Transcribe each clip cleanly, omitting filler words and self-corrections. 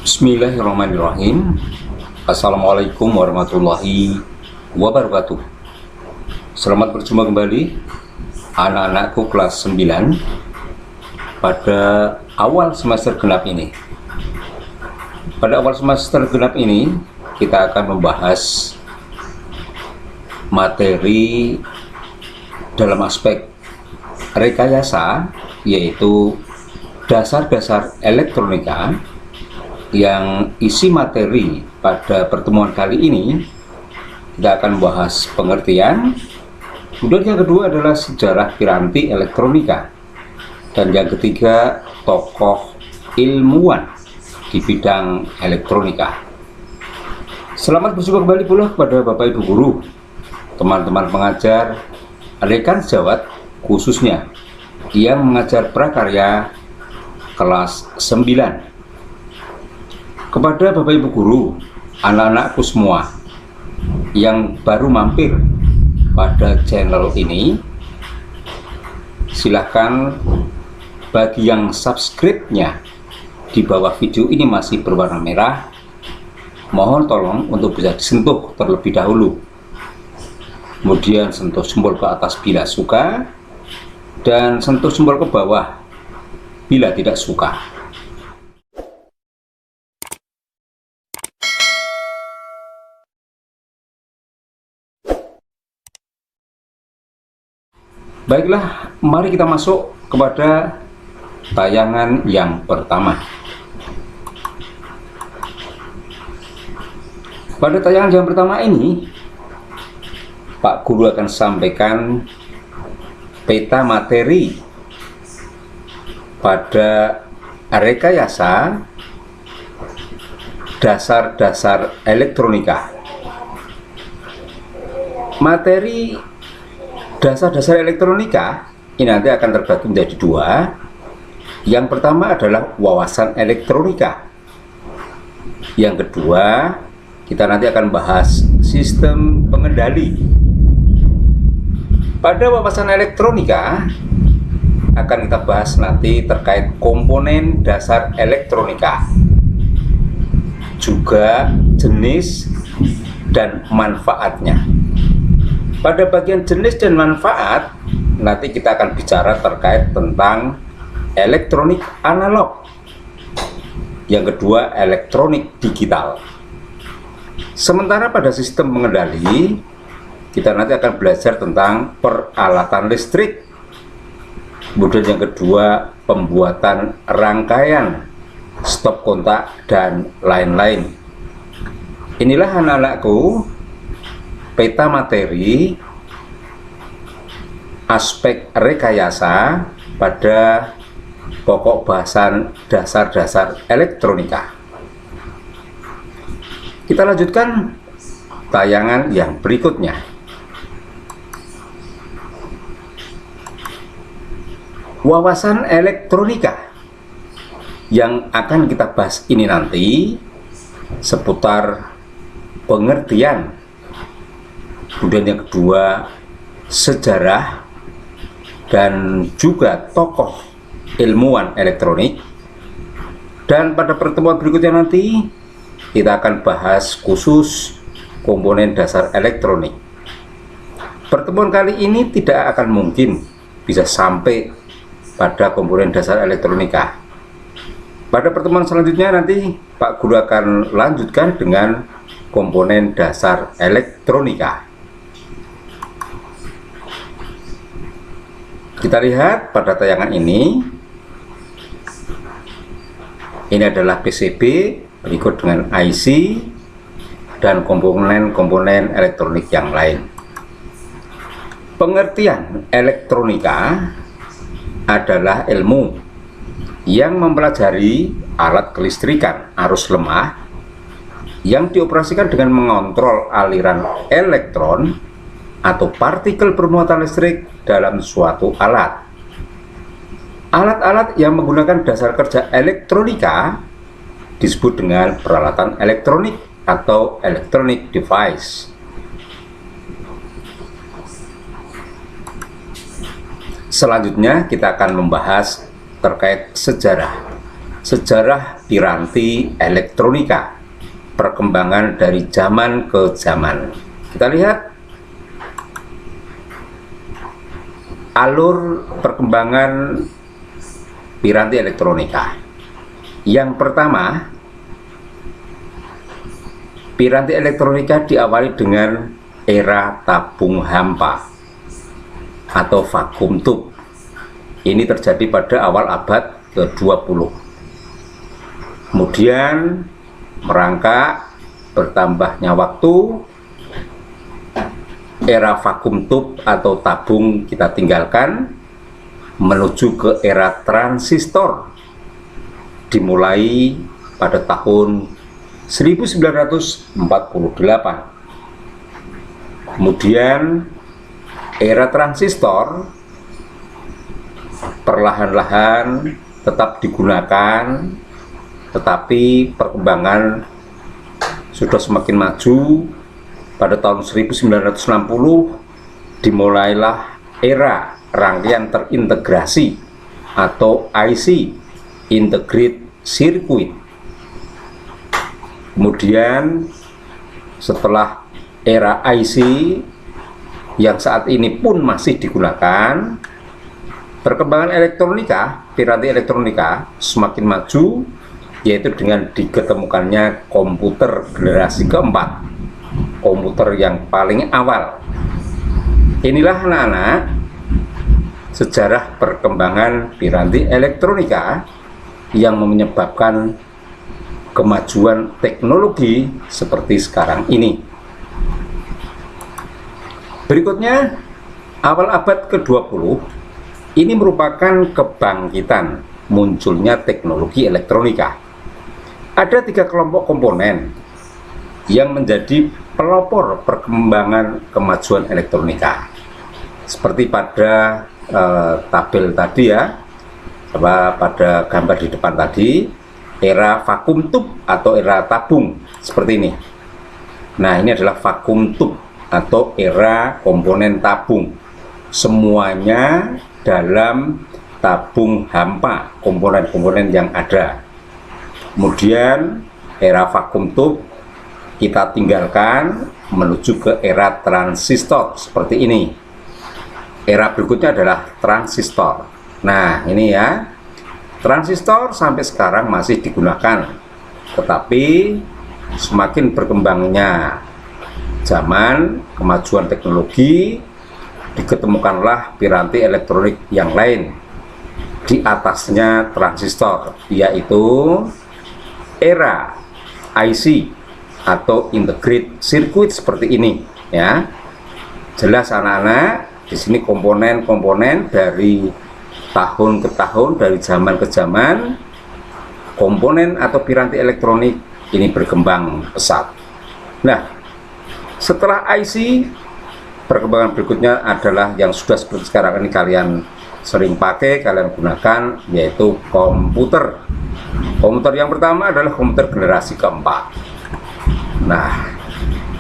Bismillahirrahmanirrahim. Assalamualaikum warahmatullahi wabarakatuh. Selamat berjumpa kembali anak-anakku kelas 9 pada awal semester genap ini. Pada awal semester genap ini kita akan membahas materi dalam aspek rekayasa, yaitu dasar-dasar elektronika, yang isi materi pada pertemuan kali ini kita akan membahas pengertian. Kemudian yang kedua adalah sejarah piranti elektronika, dan yang ketiga tokoh ilmuwan di bidang elektronika. Selamat berjumpa kembali pula kepada Bapak Ibu guru, teman-teman pengajar, rekan sejawat khususnya yang mengajar prakarya kelas 9. Kepada Bapak Ibu guru, anak-anakku semua yang baru mampir pada channel ini, silahkan bagi yang subscribe-nya di bawah video ini masih berwarna merah, mohon tolong untuk bisa disentuh terlebih dahulu. Kemudian sentuh jempol ke atas bila suka, dan sentuh jempol ke bawah bila tidak suka. Baiklah, mari kita masuk kepada tayangan yang pertama. Pada tayangan yang pertama ini, Pak Guru akan sampaikan peta materi pada rekayasa dasar-dasar elektronika. Materi dasar-dasar elektronika ini nanti akan terbagi menjadi dua. Yang pertama adalah wawasan elektronika. Yang kedua, kita nanti akan bahas sistem pengendali. Pada wawasan elektronika akan kita bahas nanti terkait komponen dasar elektronika, juga jenis dan manfaatnya. Pada bagian jenis dan manfaat, nanti kita akan bicara terkait tentang elektronik analog. Yang kedua, elektronik digital. Sementara pada sistem pengendali, kita nanti akan belajar tentang peralatan listrik. Kemudian yang kedua, pembuatan rangkaian, stop kontak, dan lain-lain. Inilah anak-anakku peta materi aspek rekayasa pada pokok bahasan dasar-dasar elektronika. Kita lanjutkan tayangan yang berikutnya. Wawasan elektronika yang akan kita bahas ini nanti seputar pengertian. Kemudian yang kedua, sejarah dan juga tokoh ilmuwan elektronik. Dan pada pertemuan berikutnya nanti kita akan bahas khusus komponen dasar elektronik. Pertemuan kali ini tidak akan mungkin bisa sampai pada komponen dasar elektronika. Pada pertemuan selanjutnya nanti Pak Guru akan lanjutkan dengan komponen dasar elektronika. Kita lihat pada tayangan ini adalah PCB, berikut dengan IC dan komponen-komponen elektronik yang lain. Pengertian elektronika adalah ilmu yang mempelajari alat kelistrikan arus lemah yang dioperasikan dengan mengontrol aliran elektron atau partikel bermuatan listrik dalam suatu alat. Alat-alat yang menggunakan dasar kerja elektronika disebut dengan peralatan elektronik atau electronic device. Selanjutnya kita akan membahas terkait sejarah. sejarah piranti elektronika, perkembangan dari zaman ke zaman. Kita lihat alur perkembangan piranti elektronika. Yang pertama, piranti elektronika diawali dengan era tabung hampa atau vakum tube. Ini terjadi pada awal abad ke-20. Kemudian merangkak bertambahnya waktu, era vakum tube atau tabung kita tinggalkan, menuju ke era transistor, dimulai pada tahun 1948. Kemudian era transistor perlahan-lahan tetap digunakan, tetapi perkembangan sudah semakin maju. Pada tahun 1960 dimulailah era rangkaian terintegrasi atau IC, Integrated Circuit. Kemudian setelah era IC yang saat ini pun masih digunakan, perkembangan elektronika, piranti elektronika semakin maju, yaitu dengan diketemukannya komputer generasi keempat, komputer yang paling awal. Inilah anak-anak sejarah perkembangan piranti elektronika yang menyebabkan kemajuan teknologi seperti sekarang ini. Berikutnya, awal abad ke-20 ini merupakan kebangkitan munculnya teknologi elektronika. Ada 3 kelompok komponen yang menjadi pelopor perkembangan kemajuan elektronika. Seperti pada tabel tadi ya, pada gambar di depan tadi, era vakum tube atau era tabung seperti ini. Nah, ini adalah vakum tube atau era komponen tabung. Semuanya dalam tabung hampa, komponen-komponen yang ada. Kemudian era vakum tube kita tinggalkan menuju ke era transistor seperti ini. Era berikutnya adalah transistor. Nah, ini ya, transistor sampai sekarang masih digunakan, tetapi semakin berkembangnya zaman, kemajuan teknologi, diketemukanlah piranti elektronik yang lain di atasnya transistor, yaitu era IC atau integrated circuit seperti ini ya. Jelas anak-anak, di sini komponen-komponen dari tahun ke tahun, dari zaman ke zaman, komponen atau piranti elektronik ini berkembang pesat. Nah, setelah IC, perkembangan berikutnya adalah yang sudah seperti sekarang ini kalian sering pakai, kalian gunakan, yaitu komputer. Komputer yang pertama adalah komputer generasi keempat. Nah,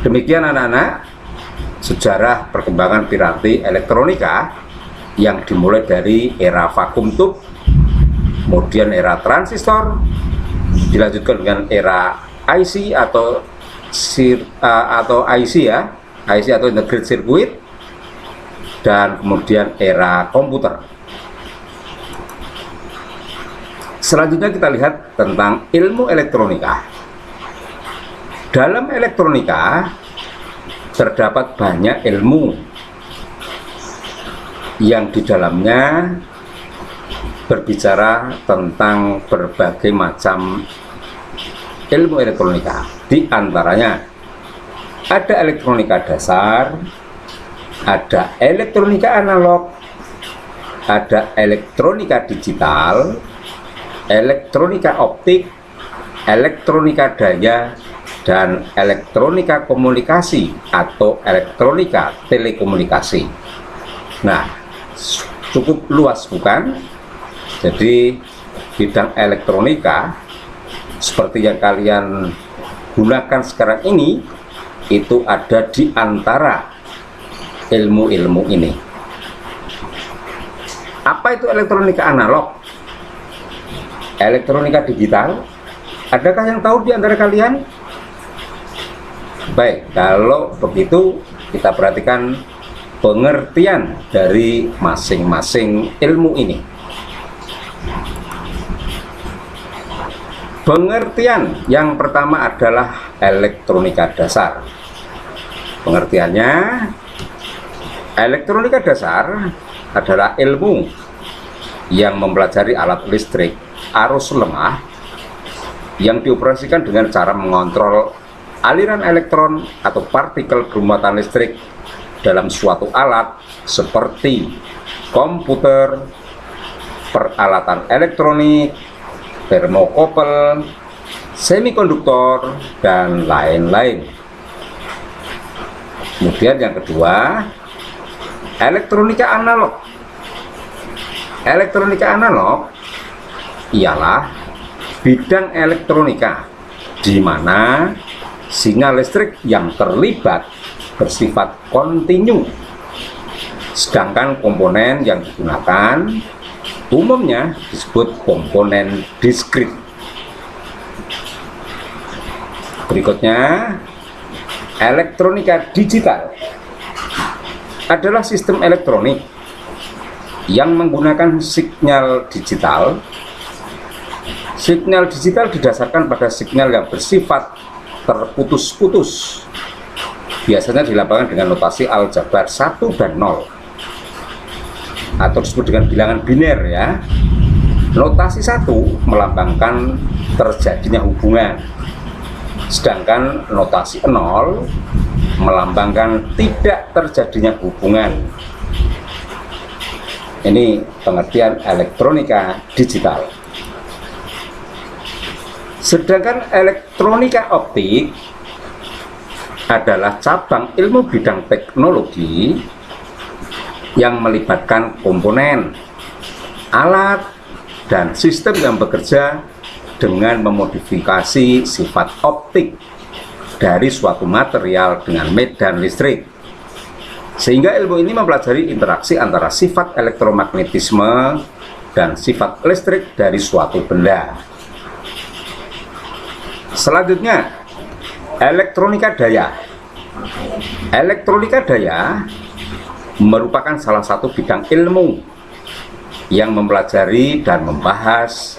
demikian anak-anak sejarah perkembangan piranti elektronika yang dimulai dari era vakum tube, kemudian era transistor, dilanjutkan dengan era IC atau IC ya, IC atau integrated circuit, dan kemudian era komputer. Selanjutnya kita lihat tentang ilmu elektronika. Dalam elektronika terdapat banyak ilmu yang di dalamnya berbicara tentang berbagai macam ilmu elektronika. Di antaranya ada elektronika dasar, ada elektronika analog, ada elektronika digital, elektronika optik, elektronika daya, dan elektronika komunikasi atau elektronika telekomunikasi. Nah, cukup luas bukan? Jadi bidang elektronika seperti yang kalian gunakan sekarang ini itu ada di antara ilmu-ilmu ini. Apa itu elektronika analog? elektronika digital? Adakah yang tahu di antara kalian? Baik, kalau begitu kita perhatikan pengertian dari masing-masing ilmu ini. Pengertian yang pertama adalah elektronika dasar. Pengertiannya, elektronika dasar adalah ilmu yang mempelajari alat listrik arus lemah yang dioperasikan dengan cara mengontrol aliran elektron atau partikel bermuatan listrik dalam suatu alat seperti komputer, peralatan elektronik, termokouple, semikonduktor, dan lain-lain. Kemudian yang kedua, elektronika analog. Elektronika analog ialah bidang elektronika di mana sinyal listrik yang terlibat bersifat kontinu, sedangkan komponen yang digunakan umumnya disebut komponen diskrit. Berikutnya, elektronika digital adalah sistem elektronik yang menggunakan sinyal digital. Sinyal digital didasarkan pada sinyal yang bersifat terputus-putus, biasanya dilambangkan dengan notasi aljabar 1 dan 0 atau disebut dengan bilangan biner ya. Notasi 1 melambangkan terjadinya hubungan, sedangkan notasi 0 melambangkan tidak terjadinya hubungan. Ini pengertian elektronika digital. Sedangkan elektronika optik adalah cabang ilmu bidang teknologi yang melibatkan komponen, alat, dan sistem yang bekerja dengan memodifikasi sifat optik dari suatu material dengan medan listrik. Sehingga ilmu ini mempelajari interaksi antara sifat elektromagnetisme dan sifat listrik dari suatu benda. Selanjutnya, elektronika daya. Elektronika daya merupakan salah satu bidang ilmu yang mempelajari dan membahas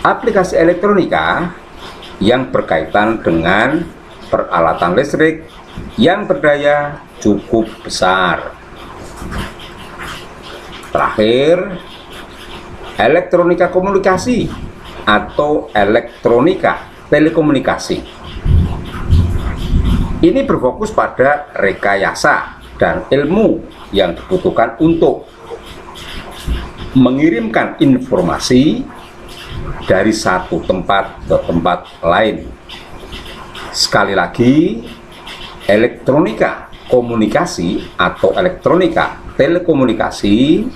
aplikasi elektronika yang berkaitan dengan peralatan listrik yang berdaya cukup besar. Terakhir, elektronika komunikasi atau elektronika telekomunikasi. Ini berfokus pada rekayasa dan ilmu yang dibutuhkan untuk mengirimkan informasi dari satu tempat ke tempat lain. Sekali lagi, elektronika komunikasi atau elektronika telekomunikasi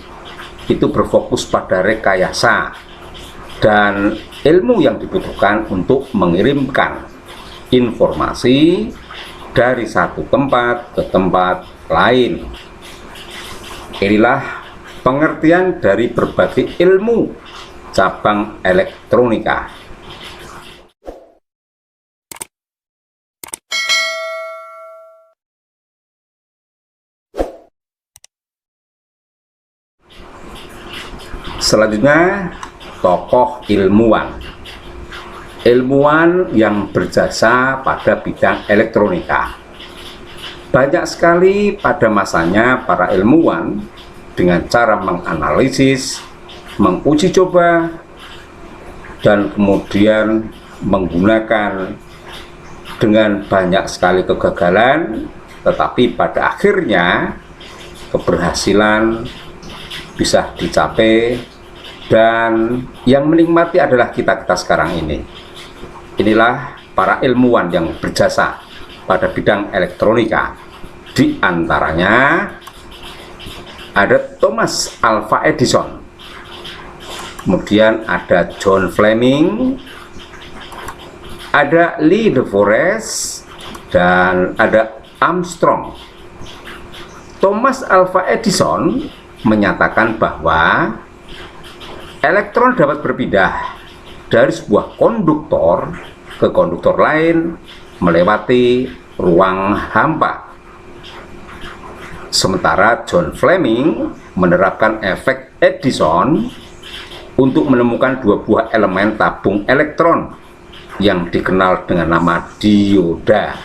itu berfokus pada rekayasa dan ilmu yang dibutuhkan untuk mengirimkan informasi dari satu tempat ke tempat lain. Inilah pengertian dari berbagai ilmu cabang elektronika. Selanjutnya, tokoh ilmuwan. Ilmuwan yang berjasa pada bidang elektronika. Banyak sekali pada masanya para ilmuwan dengan cara menganalisis, menguji coba, dan kemudian menggunakan dengan banyak sekali kegagalan, tetapi pada akhirnya keberhasilan bisa dicapai, dan yang menikmati adalah kita-kita sekarang ini. Inilah para ilmuwan yang berjasa pada bidang elektronika. Di antaranya ada Thomas Alva Edison, kemudian ada John Fleming, ada Lee De Forest, dan ada Armstrong. Thomas Alva Edison menyatakan bahwa elektron dapat berpindah dari sebuah konduktor ke konduktor lain melewati ruang hampa. Sementara John Fleming menerapkan efek Edison untuk menemukan dua buah elemen tabung elektron yang dikenal dengan nama dioda.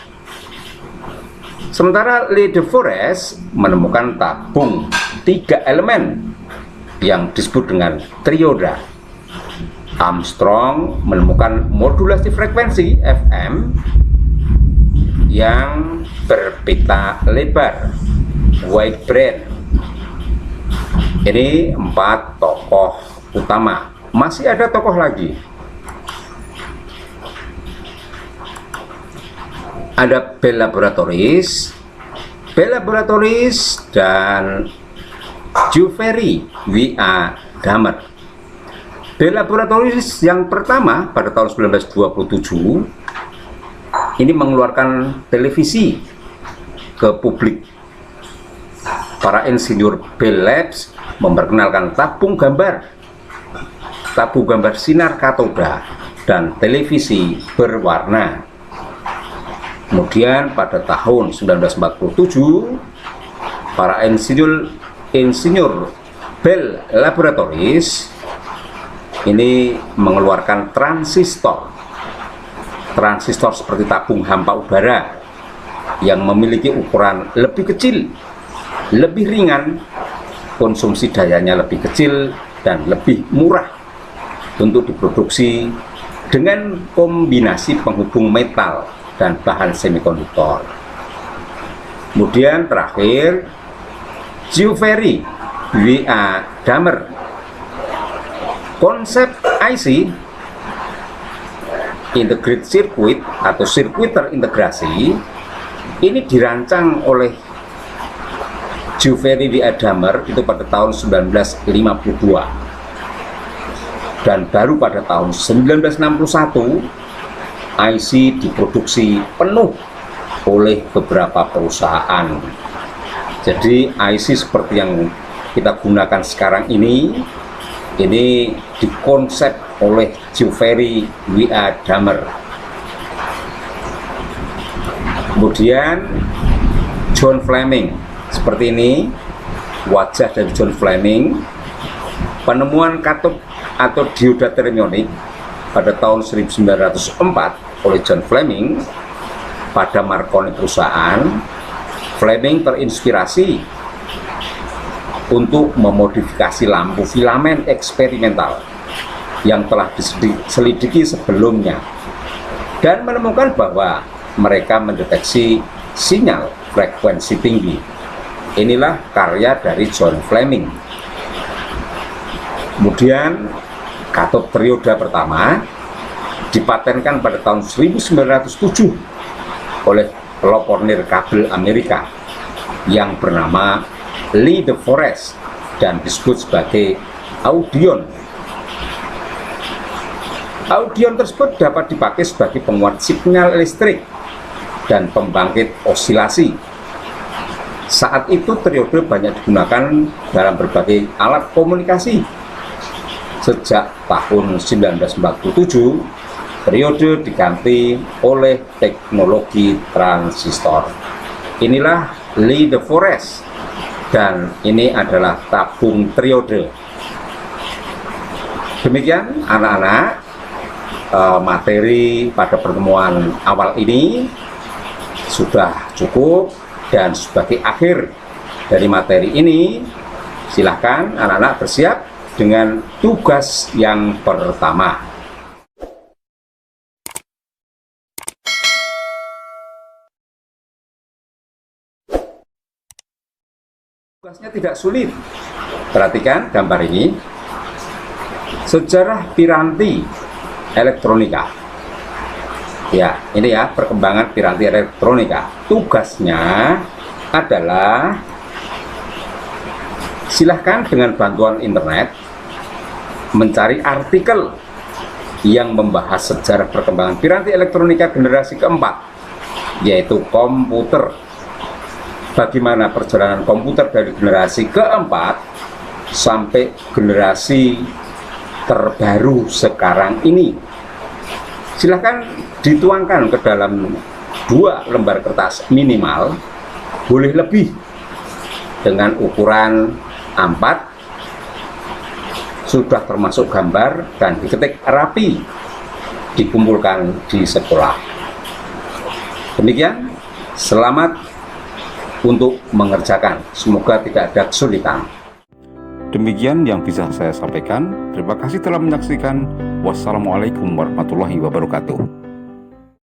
Sementara Lee de Forest menemukan tabung 3 elemen yang disebut dengan trioda. Armstrong menemukan modulasi frekuensi FM yang berpita lebar, wideband. Ini 4 tokoh utama. Masih ada tokoh lagi. Ada Bell Laboratories dan Jeffrey W.A. Dahmer. Bell Laboratories yang pertama pada tahun 1927 ini mengeluarkan televisi ke publik. Para insinyur Bell Labs memperkenalkan tabung gambar sinar katoda dan televisi berwarna. Kemudian pada tahun 1947 para insinyur Bell Laboratories ini mengeluarkan transistor seperti tabung hampa udara yang memiliki ukuran lebih kecil, lebih ringan, konsumsi dayanya lebih kecil dan lebih murah untuk diproduksi dengan kombinasi penghubung metal dan bahan semikonduktor. Kemudian terakhir Jeffrey W.A. Dahmer. Konsep IC integrated circuit atau sirkuit terintegrasi ini dirancang oleh Jeffrey W.A. Dahmer itu pada tahun 1952, dan baru pada tahun 1961 IC diproduksi penuh oleh beberapa perusahaan. Jadi IC seperti yang kita gunakan sekarang ini dikonsep oleh Jeffrey W.A. Dahmer. Kemudian John Fleming, seperti ini wajah dari John Fleming. Penemuan katode atau dioda termionik pada tahun 1904 oleh John Fleming pada Marconi perusahaan. Fleming terinspirasi untuk memodifikasi lampu filamen eksperimental yang telah diselidiki sebelumnya dan menemukan bahwa mereka mendeteksi sinyal frekuensi tinggi. Inilah karya dari John Fleming. Kemudian katode trioda pertama dipatenkan pada tahun 1907 oleh pelopor nirkabel Amerika yang bernama Lee de Forest dan disebut sebagai audion. Audion tersebut dapat dipakai sebagai penguat signal listrik dan pembangkit osilasi. Saat itu triode banyak digunakan dalam berbagai alat komunikasi. Sejak tahun 1947, triode diganti oleh teknologi transistor. Inilah Lee de Forest, dan ini adalah tabung triode. Demikian anak-anak, materi pada pertemuan awal ini sudah cukup, dan sebagai akhir dari materi ini, silahkan anak-anak bersiap dengan tugas yang pertama. Tugasnya tidak sulit. Perhatikan gambar ini. Sejarah piranti elektronika. Ya, ini ya perkembangan piranti elektronika. Tugasnya adalah silahkan dengan bantuan internet mencari artikel yang membahas sejarah perkembangan piranti elektronika generasi keempat, yaitu komputer. Bagaimana perjalanan komputer dari generasi keempat sampai generasi terbaru sekarang ini. Silahkan dituangkan ke dalam 2 lembar kertas minimal, boleh lebih, dengan ukuran A4, sudah termasuk gambar dan diketik rapi, dikumpulkan di sekolah. Demikian, selamat untuk mengerjakan, semoga tidak ada kesulitan. Demikian yang bisa saya sampaikan. Terima kasih telah menyaksikan. Wassalamualaikum warahmatullahi wabarakatuh.